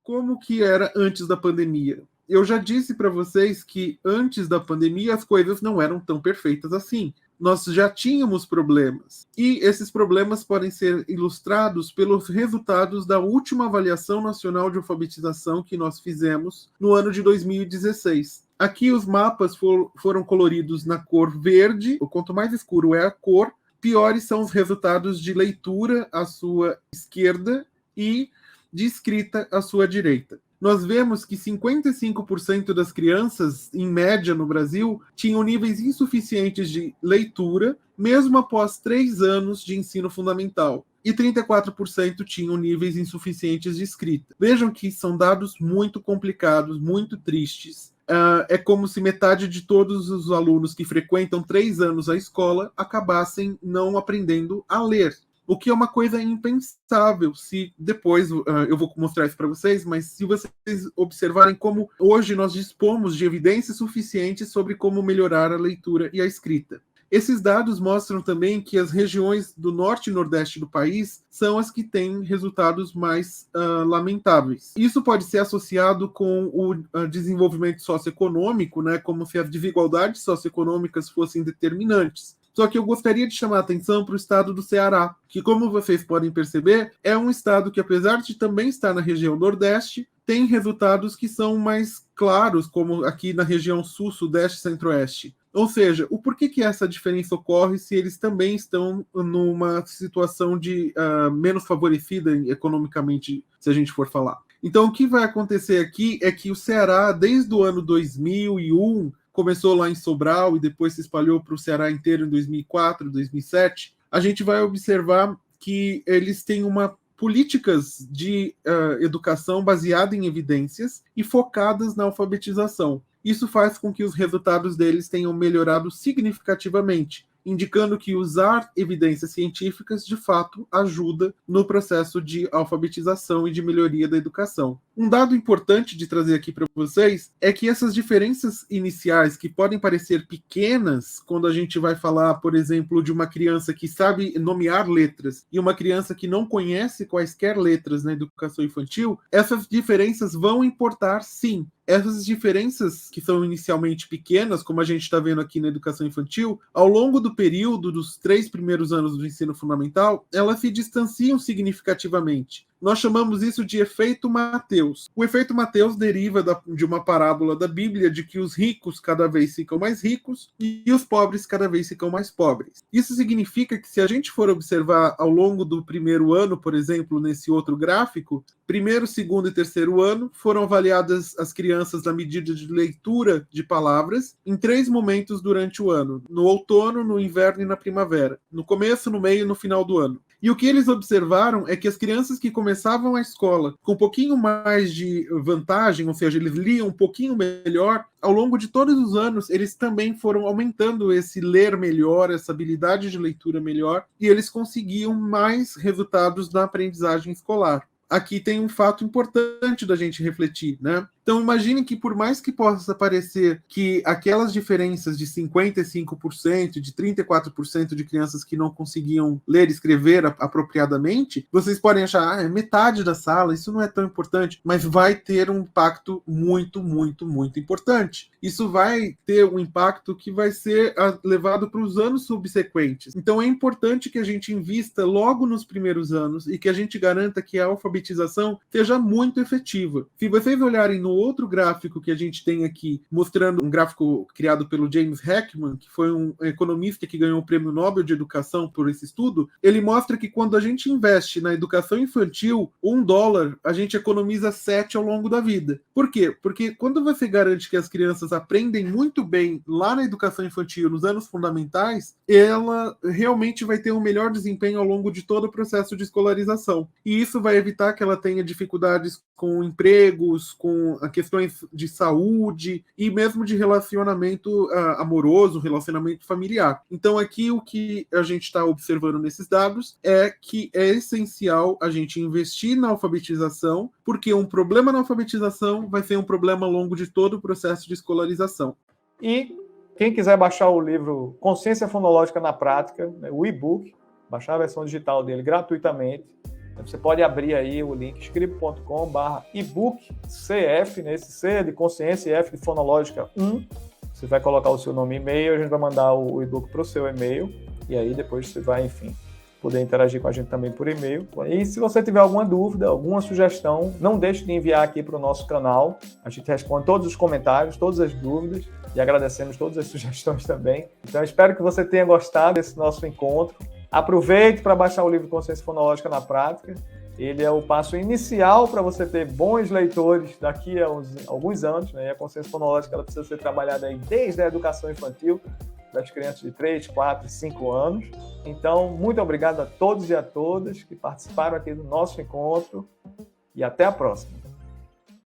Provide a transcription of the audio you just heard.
como que era antes da pandemia? Eu já disse para vocês que antes da pandemia as coisas não eram tão perfeitas assim. Nós já tínhamos problemas. E esses problemas podem ser ilustrados pelos resultados da última avaliação nacional de alfabetização que nós fizemos no ano de 2016. Aqui os mapas foram coloridos na cor verde. Quanto mais escuro é a cor, piores são os resultados de leitura à sua esquerda e de escrita à sua direita. Nós vemos que 55% das crianças, em média no Brasil, tinham níveis insuficientes de leitura, mesmo após 3 anos de ensino fundamental. E 34% tinham níveis insuficientes de escrita. Vejam que são dados muito complicados, muito tristes. É como se metade de todos os alunos que frequentam 3 anos a escola acabassem não aprendendo a ler. O que é uma coisa impensável, se depois eu vou mostrar isso para vocês, mas se vocês observarem como hoje nós dispomos de evidências suficientes sobre como melhorar a leitura e a escrita. Esses dados mostram também que as regiões do norte e nordeste do país são as que têm resultados mais lamentáveis. Isso pode ser associado com o desenvolvimento socioeconômico, né, como se as desigualdades socioeconômicas fossem determinantes. Só que eu gostaria de chamar a atenção para o estado do Ceará, que, como vocês podem perceber, é um estado que, apesar de também estar na região Nordeste, tem resultados que são mais claros, como aqui na região Sul, Sudeste e Centro-Oeste. Ou seja, o porquê que essa diferença ocorre se eles também estão numa situação de menos favorecida economicamente, se a gente for falar. Então, o que vai acontecer aqui é que o Ceará, desde o ano 2001, começou lá em Sobral e depois se espalhou para o Ceará inteiro em 2004, 2007, a gente vai observar que eles têm políticas de educação baseada em evidências e focadas na alfabetização. Isso faz com que os resultados deles tenham melhorado significativamente, indicando que usar evidências científicas, de fato, ajuda no processo de alfabetização e de melhoria da educação. Um dado importante de trazer aqui para vocês é que essas diferenças iniciais, que podem parecer pequenas, quando a gente vai falar, por exemplo, de uma criança que sabe nomear letras e uma criança que não conhece quaisquer letras na educação infantil, essas diferenças vão importar, sim. Essas diferenças, que são inicialmente pequenas, como a gente está vendo aqui na educação infantil, ao longo do período dos 3 primeiros anos do ensino fundamental, elas se distanciam significativamente. Nós chamamos isso de efeito Mateus. O efeito Mateus deriva de uma parábola da Bíblia de que os ricos cada vez ficam mais ricos e os pobres cada vez ficam mais pobres. Isso significa que, se a gente for observar ao longo do primeiro ano, por exemplo, nesse outro gráfico, primeiro, segundo e terceiro ano foram avaliadas as crianças na medida de leitura de palavras em 3 momentos durante o ano: no outono, no inverno e na primavera, no começo, no meio e no final do ano. E o que eles observaram é que as crianças que começavam a escola com um pouquinho mais de vantagem, ou seja, eles liam um pouquinho melhor, ao longo de todos os anos, eles também foram aumentando esse ler melhor, essa habilidade de leitura melhor, e eles conseguiam mais resultados na aprendizagem escolar. Aqui tem um fato importante da gente refletir, né? Então, imagine que, por mais que possa parecer que aquelas diferenças de 55%, de 34% de crianças que não conseguiam ler e escrever apropriadamente, vocês podem achar, é metade da sala, isso não é tão importante, mas vai ter um impacto muito, muito, muito importante. Isso vai ter um impacto que vai ser levado para os anos subsequentes. Então, é importante que a gente invista logo nos primeiros anos e que a gente garanta que a alfabetização seja muito efetiva. Se vocês olharem no outro gráfico que a gente tem aqui, mostrando um gráfico criado pelo James Heckman, que foi um economista que ganhou o Prêmio Nobel de Educação por esse estudo, ele mostra que quando a gente investe na educação infantil, $1, a gente economiza 7 ao longo da vida. Por quê? Porque quando você garante que as crianças aprendem muito bem lá na educação infantil, nos anos fundamentais, ela realmente vai ter um melhor desempenho ao longo de todo o processo de escolarização. E isso vai evitar que ela tenha dificuldades com empregos, com questões de saúde e mesmo de relacionamento amoroso, relacionamento familiar. Então, aqui o que a gente está observando nesses dados é que é essencial a gente investir na alfabetização, porque um problema na alfabetização vai ser um problema ao longo de todo o processo de escolarização. E quem quiser baixar o livro Consciência Fonológica na Prática, o e-book, baixar a versão digital dele gratuitamente, Você pode abrir aí o link script.com/ebookcf, nesse C de consciência e F de fonológica 1. Você vai colocar o seu nome e e-mail, a gente vai mandar o e-book para o seu e-mail, e aí depois você vai, enfim, poder interagir com a gente também por e-mail. E se você tiver alguma dúvida, alguma sugestão, não deixe de enviar aqui para o nosso canal. A gente responde todos os comentários, todas as dúvidas, e agradecemos todas as sugestões também. Então, espero que você tenha gostado desse nosso encontro. Aproveite para baixar o livro Consciência Fonológica na Prática. Ele é o passo inicial para você ter bons leitores daqui a alguns anos, né? E a consciência fonológica ela precisa ser trabalhada aí desde a educação infantil, das crianças de 3, 4 e 5 anos. Então, muito obrigado a todos e a todas que participaram aqui do nosso encontro e até a próxima.